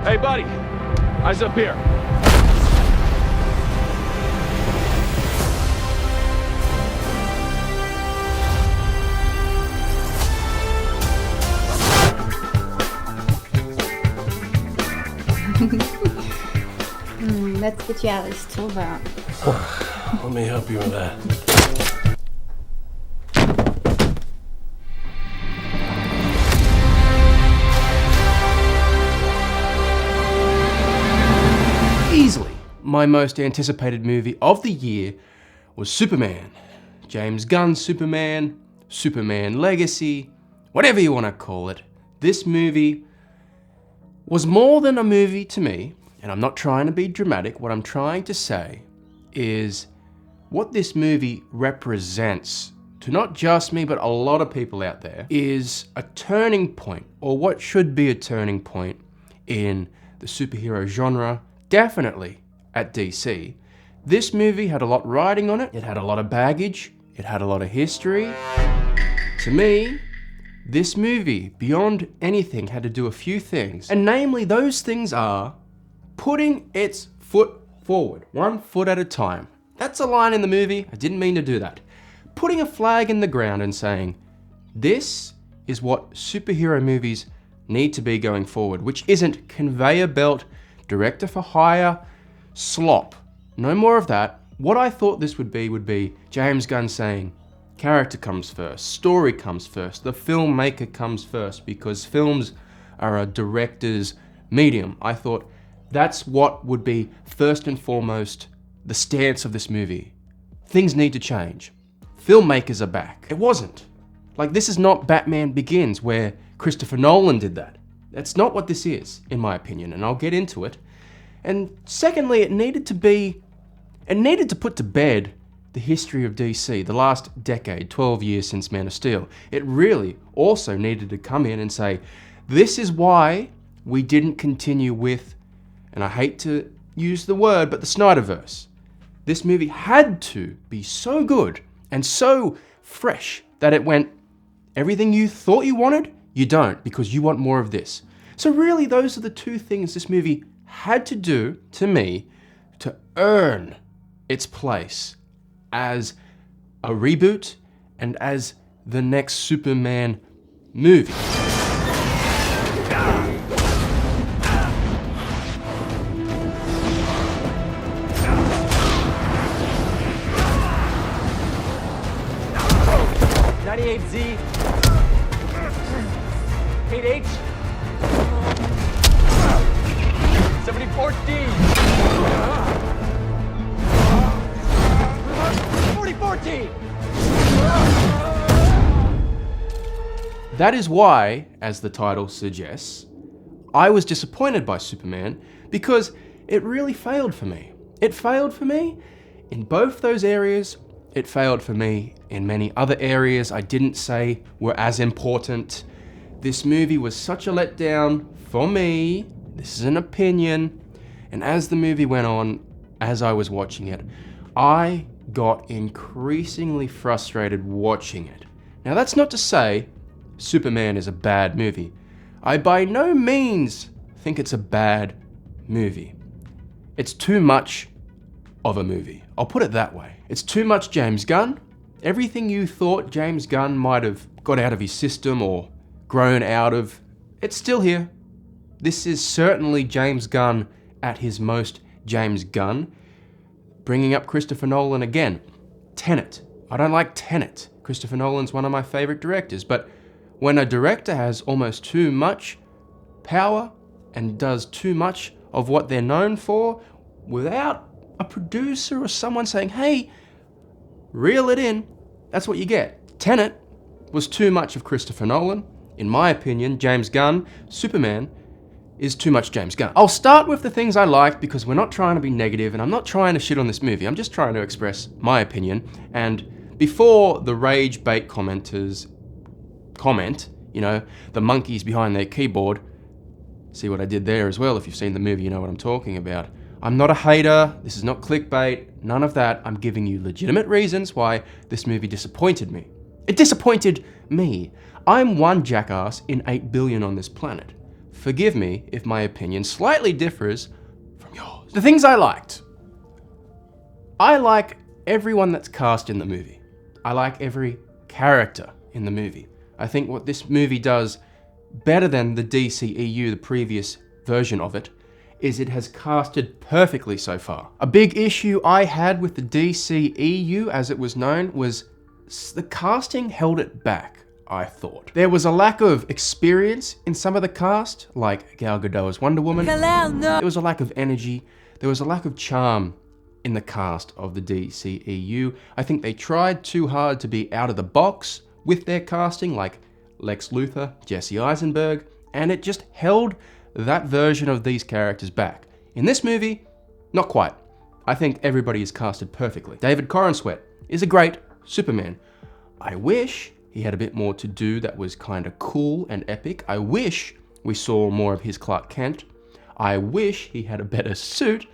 Hey, buddy. Eyes up here. Let's get you out of this sofa. Let me help you with that. Easily, my most anticipated movie of the year was Superman. James Gunn's Superman, Superman Legacy, whatever you want to call it. This movie was more than a movie to me, and I'm not trying to be dramatic. What I'm trying to say is what this movie represents to not just me, but a lot of people out there, is a turning point, or what should be a turning point in the superhero genre, definitely at DC. This movie had a lot riding on it. It had a lot of baggage. It had a lot of history. To me, this movie, beyond anything, had to do a few things. And namely, those things are putting its foot forward, 1 foot at a time. That's a line in the movie. I didn't mean to do that. Putting a flag in the ground and saying, this is what superhero movies need to be going forward, which isn't conveyor belt, director for hire, slop. No more of that. What I thought this would be James Gunn saying, character comes first, story comes first, the filmmaker comes first, because films are a director's medium. I thought that's what would be first and foremost the stance of this movie. Things need to change. Filmmakers are back. It wasn't. Like, this is not Batman Begins, where Christopher Nolan did that. That's not what this is, in my opinion, and I'll get into it. And secondly, it needed to put to bed the history of DC, the last decade, 12 years since Man of Steel. It really also needed to come in and say, this is why we didn't continue with, and I hate to use the word, but the Snyderverse. This movie had to be so good and so fresh that it went, everything you thought you wanted, you don't, because you want more of this. So really, those are the two things this movie had to do, to me, to earn its place as a reboot and as the next Superman movie. Z 8H 7014 4014. That is why, as the title suggests, I was disappointed by Superman, because it really failed for me. It failed for me in both those areas. It failed for me in many other areas I didn't say were as important. This movie was such a letdown for me. This is an opinion. And as the movie went on, as I was watching it, I got increasingly frustrated watching it. Now, that's not to say Superman is a bad movie. I by no means think it's a bad movie. It's too much of a movie. I'll put it that way. It's too much James Gunn. Everything you thought James Gunn might have got out of his system or grown out of, it's still here. This is certainly James Gunn at his most James Gunn. Bringing up Christopher Nolan again. Tenet. I don't like Tenet. Christopher Nolan's one of my favorite directors, but when a director has almost too much power and does too much of what they're known for without a producer or someone saying, hey, reel it in, that's what you get. Tenet was too much of Christopher Nolan. In my opinion, James Gunn, Superman, is too much James Gunn. I'll start with the things I like, because we're not trying to be negative and I'm not trying to shit on this movie. I'm just trying to express my opinion. And before the rage bait commenters comment, the monkeys behind their keyboard, see what I did there as well. If you've seen the movie, you know what I'm talking about. I'm not a hater. This is not clickbait. None of that. I'm giving you legitimate reasons why this movie disappointed me. It disappointed me. I'm one jackass in 8 billion on this planet. forgive me if my opinion slightly differs from yours. The things I liked. I like everyone that's cast in the movie. I like every character in the movie. I think what this movie does better than the DCEU, the previous version of it, is it has casted perfectly so far. A big issue I had with the DCEU, as it was known, was the casting held it back, I thought. There was a lack of experience in some of the cast, like Gal Gadot as Wonder Woman. There was a lack of energy. There was a lack of charm in the cast of the DCEU. I think they tried too hard to be out of the box with their casting, like Lex Luthor, Jesse Eisenberg, and it just held that version of these characters back. In this movie, not quite. I think everybody is casted perfectly. David Corenswet is a great Superman. I wish he had a bit more to do that was kind of cool and epic. I wish we saw more of his Clark Kent. I wish he had a better suit,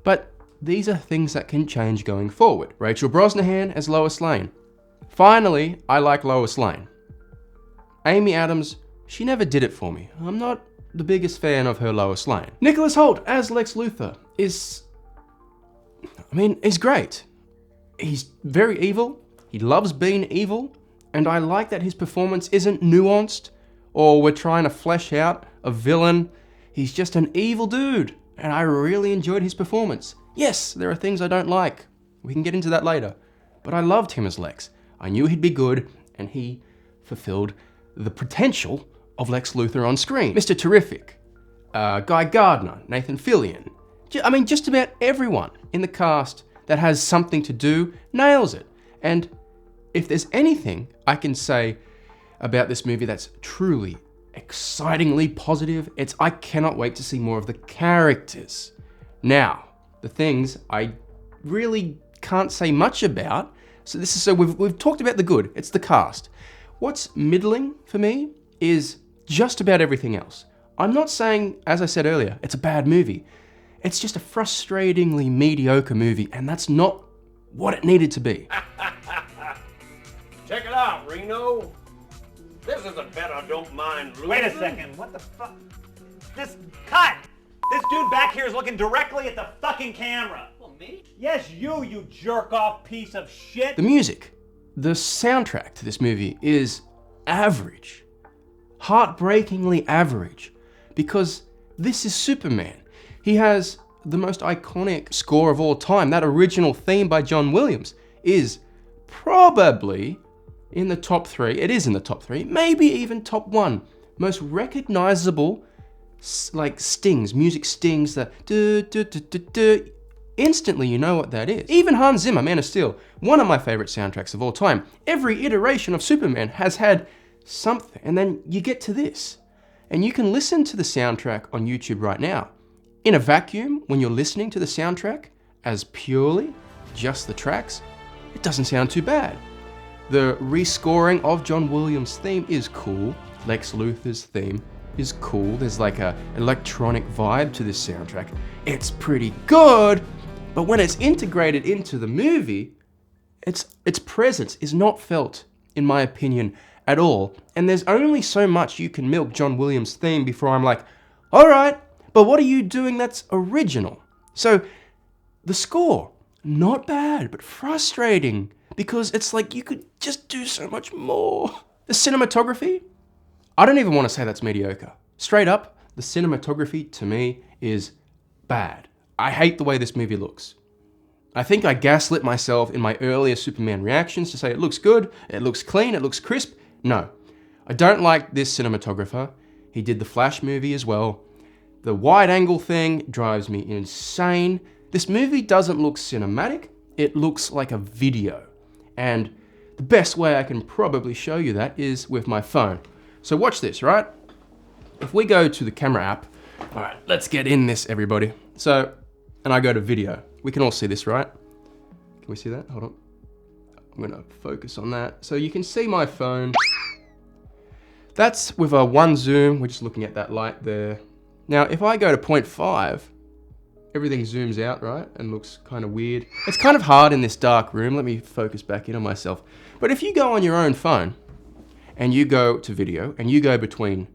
but these are things that can change going forward. Rachel Brosnahan as Lois Lane. Finally, I like Lois Lane. Amy Adams, she never did it for me. I'm not the biggest fan of her Lois Lane. Nicholas Hoult as Lex Luthor is great. He's very evil. He loves being evil. And I like that his performance isn't nuanced or we're trying to flesh out a villain. He's just an evil dude. And I really enjoyed his performance. Yes, there are things I don't like. We can get into that later. But I loved him as Lex. I knew he'd be good, and he fulfilled the potential of Lex Luthor on screen. Mr. Terrific, Guy Gardner, Nathan Fillion. Just about everyone in the cast that has something to do nails it. And if there's anything I can say about this movie that's truly, excitingly positive, it's I cannot wait to see more of the characters. Now, the things I really can't say much about. So we've talked about the good. It's the cast. What's middling for me is just about everything else. I'm not saying, as I said earlier, it's a bad movie. It's just a frustratingly mediocre movie, and that's not what it needed to be. Check it out, Reno. This is a bet I don't mind losing. Wait a second, what the fuck? Cut! This dude back here is looking directly at the fucking camera. Well, me? Yes, you jerk-off piece of shit. The music, the soundtrack to this movie is average. Heartbreakingly average. Because this is Superman. He has the most iconic score of all time. That original theme by John Williams is probably in the top 3. It is in the top 3, maybe even top 1. Most recognizable stings, music stings that instantly you know what that is. Even Hans Zimmer, Man of Steel, one of my favorite soundtracks of all time. Every iteration of Superman has had something, and then you get to this. And you can listen to the soundtrack on YouTube right now. In a vacuum, when you're listening to the soundtrack as purely just the tracks, it doesn't sound too bad. The rescoring of John Williams' theme is cool. Lex Luthor's theme is cool. There's like a electronic vibe to this soundtrack. It's pretty good, but when it's integrated into the movie, its presence is not felt, in my opinion, at all. And there's only so much you can milk John Williams' theme before I'm like, all right, but what are you doing that's original? So the score, not bad, but frustrating, because it's like you could just do so much more. The cinematography, I don't even want to say that's mediocre. Straight up, the cinematography to me is bad. I hate the way this movie looks. I think I gaslit myself in my earlier Superman reactions to say it looks good, it looks clean, it looks crisp. No, I don't like this cinematographer. He did the Flash movie as well. The wide angle thing drives me insane. This movie doesn't look cinematic, it looks like a video. And the best way I can probably show you that is with my phone. So watch this, right? If we go to the camera app, all right, let's get in this, everybody. So, and I go to video. We can all see this, right? Can we see that? Hold on. I'm gonna focus on that. So you can see my phone. That's with a 1 zoom. We're just looking at that light there. Now, if I go to 0.5, everything zooms out, right? And looks kind of weird. It's kind of hard in this dark room. Let me focus back in on myself. But if you go on your own phone and you go to video and you go between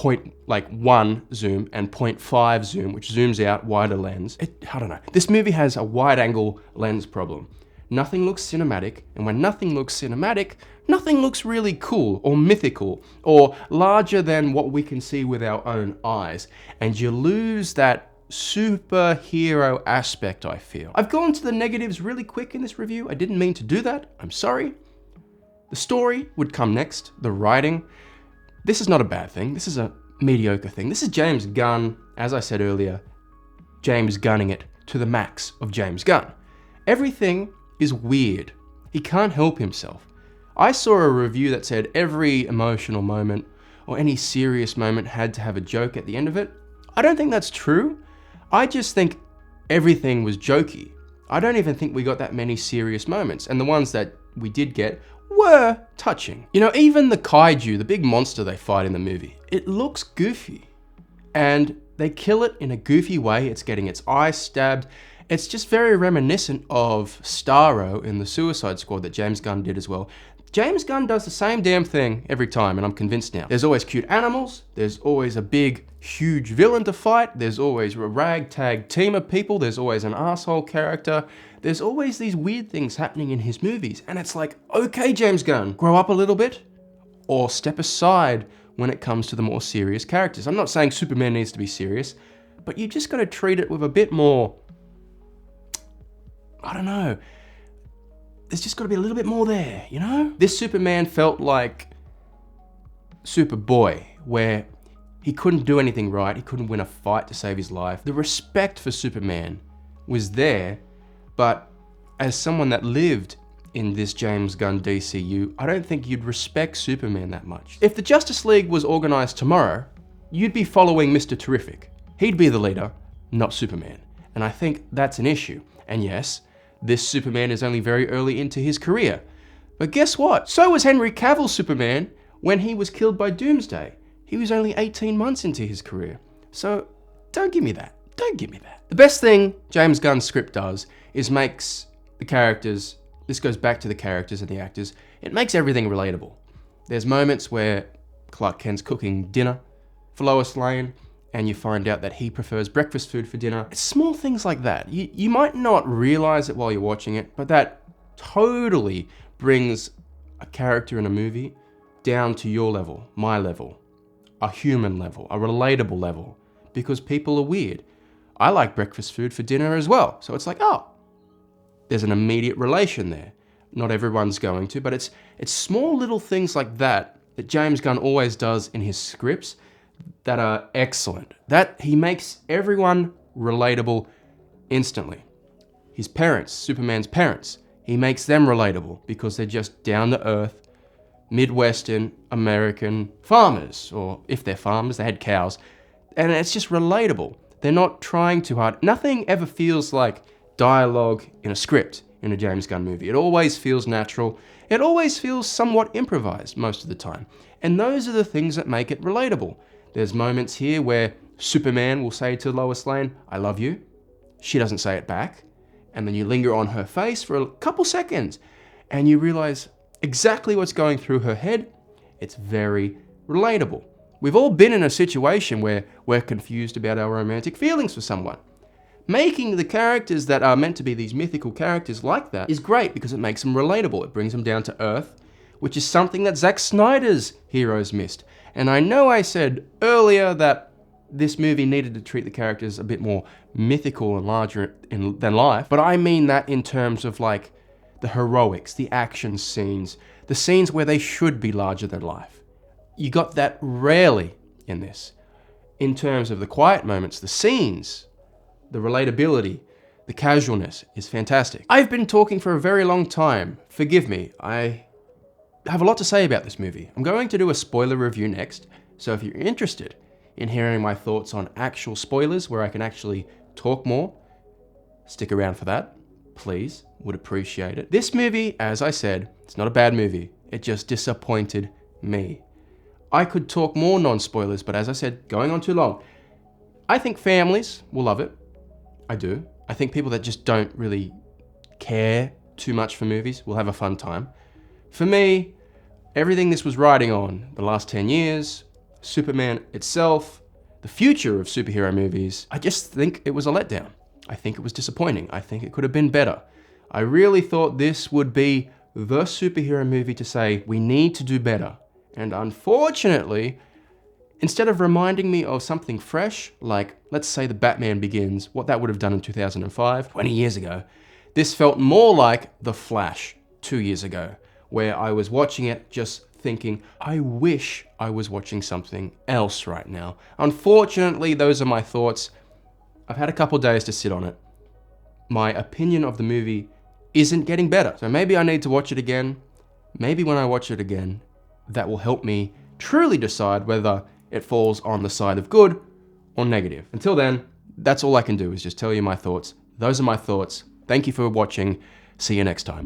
.1 zoom and 0.5 zoom, which zooms out wider lens. I don't know. This movie has a wide angle lens problem. Nothing looks cinematic, and when nothing looks cinematic, nothing looks really cool or mythical or larger than what we can see with our own eyes. And you lose that superhero aspect, I feel. I've gone to the negatives really quick in this review. I didn't mean to do that. I'm sorry. The story would come next, the writing. This is not a bad thing. This is a mediocre thing. This is James Gunn, as I said earlier, James Gunning it to the max of James Gunn. Everything is weird. He can't help himself. I saw a review that said every emotional moment or any serious moment had to have a joke at the end of it. I don't think that's true. I just think everything was jokey. I don't even think we got that many serious moments, and the ones that we did get were touching. You know, even the kaiju, the big monster they fight in the movie, it looks goofy. And they kill it in a goofy way. It's getting its eye stabbed. It's just very reminiscent of Starro in the Suicide Squad that James Gunn did as well. James Gunn does the same damn thing every time, and I'm convinced now. There's always cute animals, there's always a big, huge villain to fight, there's always a ragtag team of people, there's always an asshole character, there's always these weird things happening in his movies, and it's like, okay, James Gunn, grow up a little bit, or step aside when it comes to the more serious characters. I'm not saying Superman needs to be serious, but you just gotta treat it with a bit more, I don't know, there's just got to be a little bit more there, you know? This Superman felt like Superboy, where he couldn't do anything right, he couldn't win a fight to save his life. The respect for Superman was there, but as someone that lived in this James Gunn DCU, I don't think you'd respect Superman that much. If the Justice League was organized tomorrow, you'd be following Mr. Terrific. He'd be the leader, not Superman. And I think that's an issue. And yes, this Superman is only very early into his career. But guess what? So was Henry Cavill's Superman when he was killed by Doomsday. He was only 18 months into his career. So don't give me that. Don't give me that. The best thing James Gunn's script does is makes the characters, this goes back to the characters and the actors, it makes everything relatable. There's moments where Clark Kent's cooking dinner for Lois Lane, and you find out that he prefers breakfast food for dinner. It's small things like that. You might not realize it while you're watching it, but that totally brings a character in a movie down to your level, my level, a human level, a relatable level, because people are weird. I like breakfast food for dinner as well. So it's like, oh, there's an immediate relation there. Not everyone's going to, but it's small little things like that that James Gunn always does in his scripts that are excellent. That he makes everyone relatable instantly. His parents, Superman's parents, he makes them relatable because they're just down to earth, Midwestern American farmers, or if they're farmers, they had cows, and it's just relatable. They're not trying too hard. Nothing ever feels like dialogue in a script in a James Gunn movie. It always feels natural. It always feels somewhat improvised most of the time. And those are the things that make it relatable. There's moments here where Superman will say to Lois Lane, I love you. She doesn't say it back. And then you linger on her face for a couple seconds and you realize exactly what's going through her head. It's very relatable. We've all been in a situation where we're confused about our romantic feelings for someone. Making the characters that are meant to be these mythical characters like that is great because it makes them relatable. It brings them down to earth, which is something that Zack Snyder's heroes missed. And I know I said earlier that this movie needed to treat the characters a bit more mythical and larger than life, but I mean that in terms of like the heroics, the action scenes, the scenes where they should be larger than life. You got that rarely in this. In terms of the quiet moments, the scenes, the relatability, the casualness is fantastic. I've been talking for a very long time. Forgive me, I have a lot to say about this movie. I'm going to do a spoiler review next, so if you're interested in hearing my thoughts on actual spoilers where I can actually talk more, stick around for that, please, would appreciate it. This movie, as I said, it's not a bad movie, it just disappointed me. I could talk more non-spoilers, but as I said, going on too long. I think families will love it. I do. I think people that just don't really care too much for movies will have a fun time. For me, everything this was riding on the last 10 years, Superman itself, the future of superhero movies, I just think it was a letdown. I think it was disappointing. I think it could have been better. I really thought this would be the superhero movie to say, we need to do better. And unfortunately, instead of reminding me of something fresh, like let's say The Batman Begins, what that would have done in 2005, 20 years ago, this felt more like The Flash 2 years ago, where I was watching it just thinking, I wish I was watching something else right now. Unfortunately, those are my thoughts. I've had a couple days to sit on it. My opinion of the movie isn't getting better. So maybe I need to watch it again. Maybe when I watch it again, that will help me truly decide whether it falls on the side of good or negative. Until then, that's all I can do is just tell you my thoughts. Those are my thoughts. Thank you for watching. See you next time.